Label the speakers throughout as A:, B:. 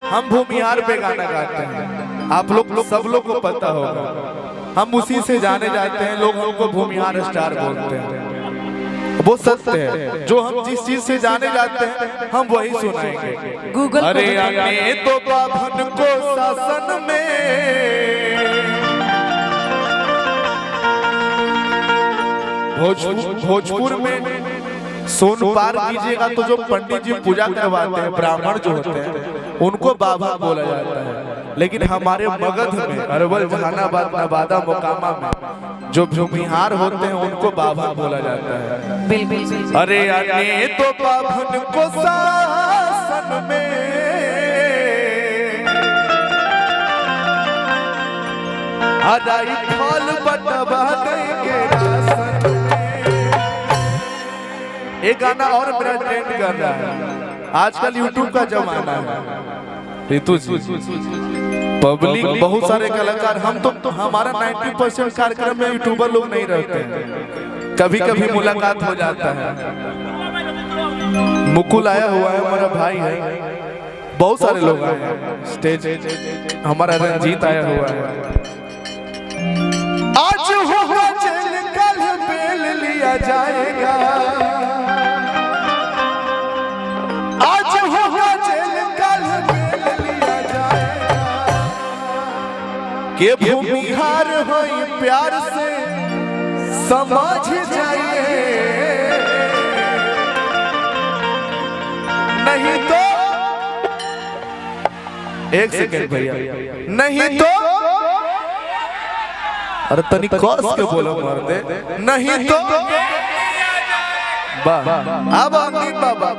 A: हम भूमिहार पे गाना गाते हैं, आप लोग सब लोग को पता होगा। हम उसी से जाने जाते हैं, लोग हमको भूमिहार स्टार बोलते हैं। वो सत्य है, जो हम जिस चीज से जाने जाते हैं हम वही सुनाएंगे।
B: गूगल
A: अरे आने तो बाभन को शासन में, भोजपुर में सोन पार कीजिएगा तो जो पंडित जी पूजा करवाते हैं, ब्राह्मण जो होते हैं, उनको बाबा बोला जाता है। लेकिन हमारे मगध में, अरवल, जहानाबाद, नवादा, मोकामा में जो भूमिहार होते हैं उनको बाबा बोला जाता है।
B: बिल्कुल।
A: अरे आने तो बाभन को शासन में, हराई फल बटवा देंगे राशन। ये गाना और मेरा ट्रेंड कर रहा है, आजकल यूट्यूब का जमाना है। रितु जी, पब्लिक बहुत सारे कलाकार, हम तो हमारा 90% कार्यक्रम में यूट्यूबर लोग नहीं रहते हैं, कभी कभी मुलाकात हो जाता है। मुकुल आया हुआ है, हमारा भाई है, बहुत सारे लोग आए हैं स्टेज, हमारा रंजीत आया हुआ है। आज होगा जेल, कल बेल लिया जाएगा, आज होगा जेल, कल बेल लिया जाएगा। के भूमिहार होई प्यार से समझ जाइए, नहीं तो एक सेकंड भैया, नहीं तो अरे तनी कस के बोलो मर दे, नहीं तो अब अंकित बाबा,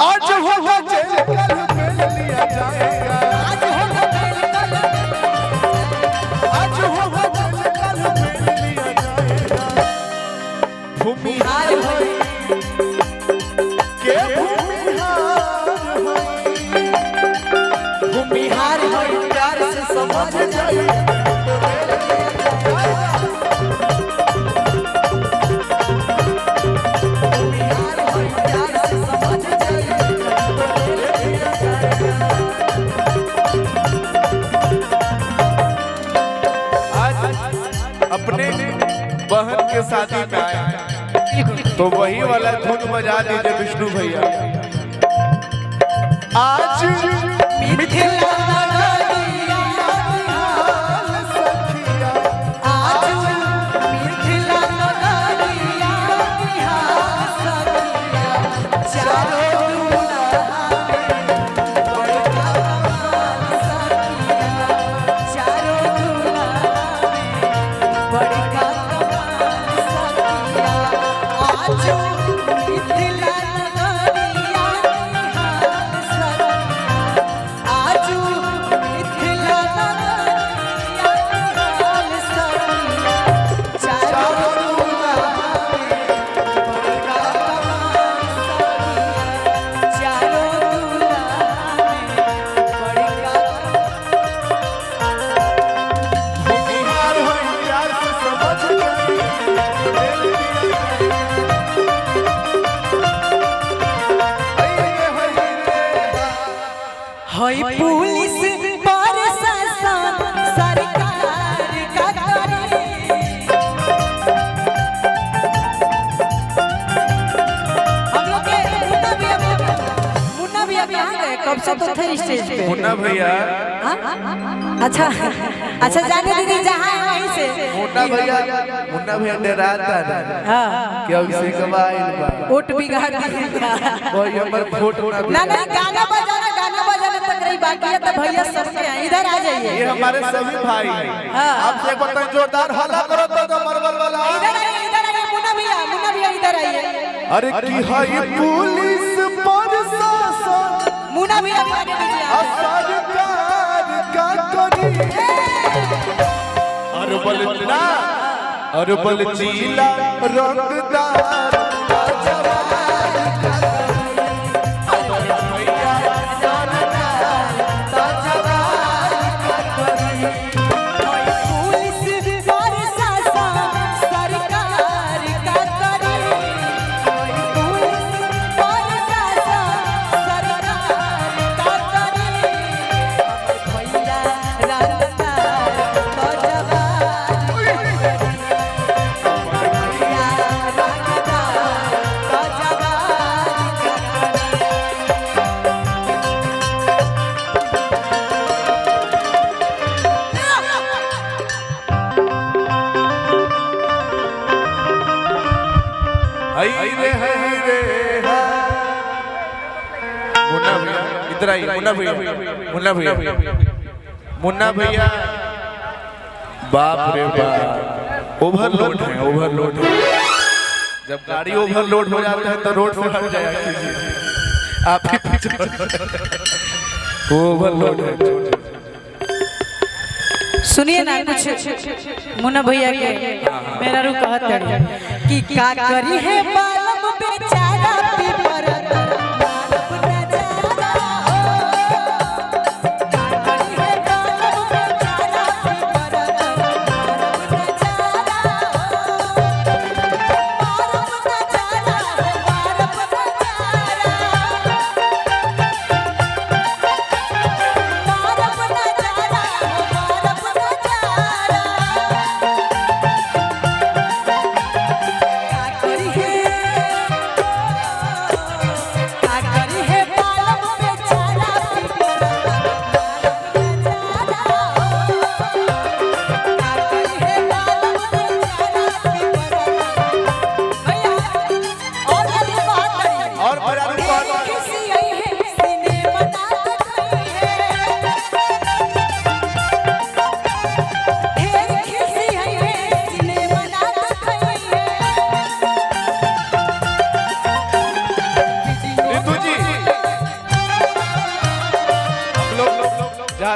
A: आज होगा जेल, कल बेल लिया जाएगा, आज होगा जेल, कल बेल लिया जाएगा। भूमिहार होई के भूमिहार होई प्यार से समझ जाइए। अपने बहन के शादी में आए तो वही वाला धुन बजा दीजिए विष्णु भैया। आज मिथिला पुलिस प्रशासन सरकार का करे, हम लोग के मुन्ना भैया कहाँ गए? कब से तो थे स्टेज पे मुन्ना भैया।
B: अच्छा अच्छा, जाने दीदी जहाँ है वहीं से।
A: मुन्ना भैया डराता है कि अभिषेक
B: वोट बिगाड़ दिया,
A: कोई हमर वोट
B: ना ना, गाना बजाना तक रही बाकी है। तो भैया सबके इधर आ जाइए,
A: ये हमारे सभी भाई हैं। आपसे एक बार जोरदार हल्ला करो तो मरबल वाला
B: इधर आइए मुन्ना भैया इधर आइए।
A: अरे की है पुलिस प्रशासन,
B: मुन्ना भैया
A: सरकार का करी, अरबल जिला रंगदार इधर आइए मुन्ना भैया, मुन्ना भैया, मुन्ना भैया, बाप रे बाप, ओवरलोड है, ओवरलोड है। जब गाड़ी ओवरलोड हो जाता है तो रोड से हट जाया कीजिए, आप ही पीछे ओवरलोड है।
B: सुनिए ना कुछ मुन्ना भैया के मेरा रू कहत है कि का करी है बालम बेचारा पीपर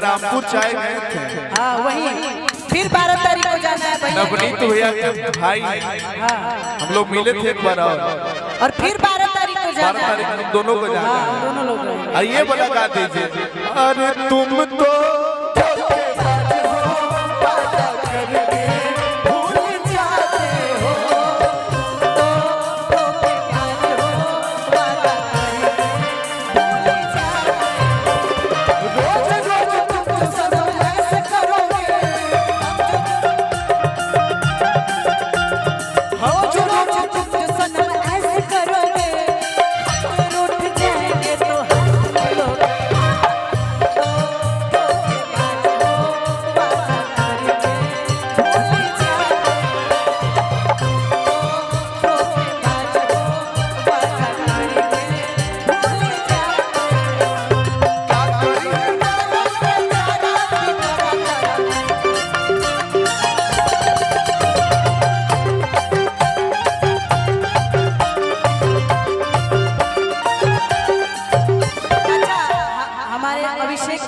A: रामपुर चाय गए थे।
B: हाँ वही, फिर 12 तारीख को जाना है भैया।
A: नवनीत भैया के भाई हम लोग मिले थे एक बार
B: और फिर 12 तारीख को जाना
A: 12 तारीख हम दोनों को जाना है।
B: दोनों लोग
A: आइए मुलाकात दीजिए। अरे तुम तो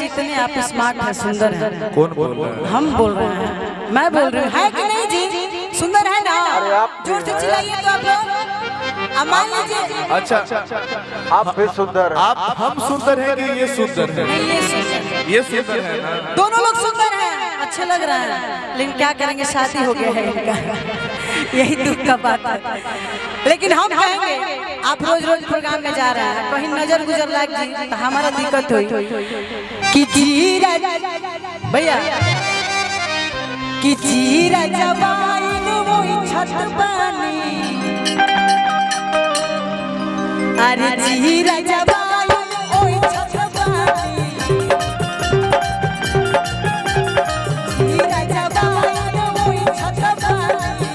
B: जितने आप स्मार्ट हैं, सुंदर हैं।
A: कौन बोल रहा है?
B: हम बोल रहे हैं, मैं बोल रही हूँ, है कि नहीं जी? सुंदर है ना? जोर से चिल्लाइए तो आप लोग। मान लीजिए।
A: अच्छा
C: आप भी सुंदर,
A: आप हम सुंदर हैं कि ये सुंदर है? ये सुंदर है ना?
B: दोनों लोग सुंदर हैं, अच्छे लग रहे हैं, लेकिन क्या करेंगे, शादी हो गया है इनका, यही दुख का बात है। लेकिन हम कहेंगे आप रोज रोज प्रोग्राम में जा रहे हैं, कहीं नजर गुजर लग जी तो हमारा दिक्कत हुई कि जीरा भैया कि जीरा जवाइन वही छत पानी, अरे जीरा जवाइन वही छत पानी, जीरा जवाइन वही छत पानी।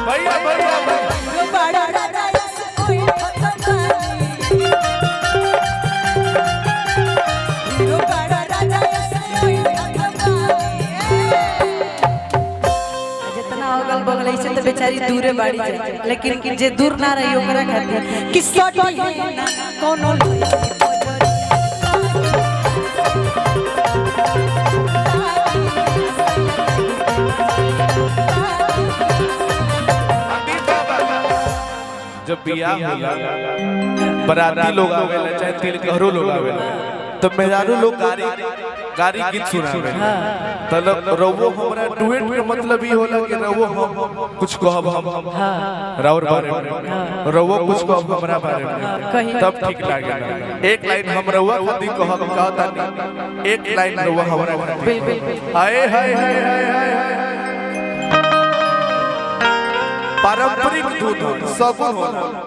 A: भैया भैया
B: बड़ा राजा कोई बड़ा राजा जितना अगल बगल ऐसे तो बेचारी दूरे बाड़ी जाए, लेकिन जे दूर ना रही ओकरा खातिर कि सटी है ना कोनो
A: जब बियाह होला बराती लोग आवेला चाहे तिलकहरो लोग आवेला तो मेहरारू लोग गारी गीत सुनावे तब रवो हमरा डुएट के मतलब ई होला कि रवो हम कुछ कहब हम राउर बारे में, रवो कुछ कहब हमरा बारे में, तब ठीक लागेला। एक लाइन हम रवो खुद कहब कहता, एक लाइन रवो हमरा खातिर हाय हाय हाय हाय हाय पारंपरिक धुन सब होला।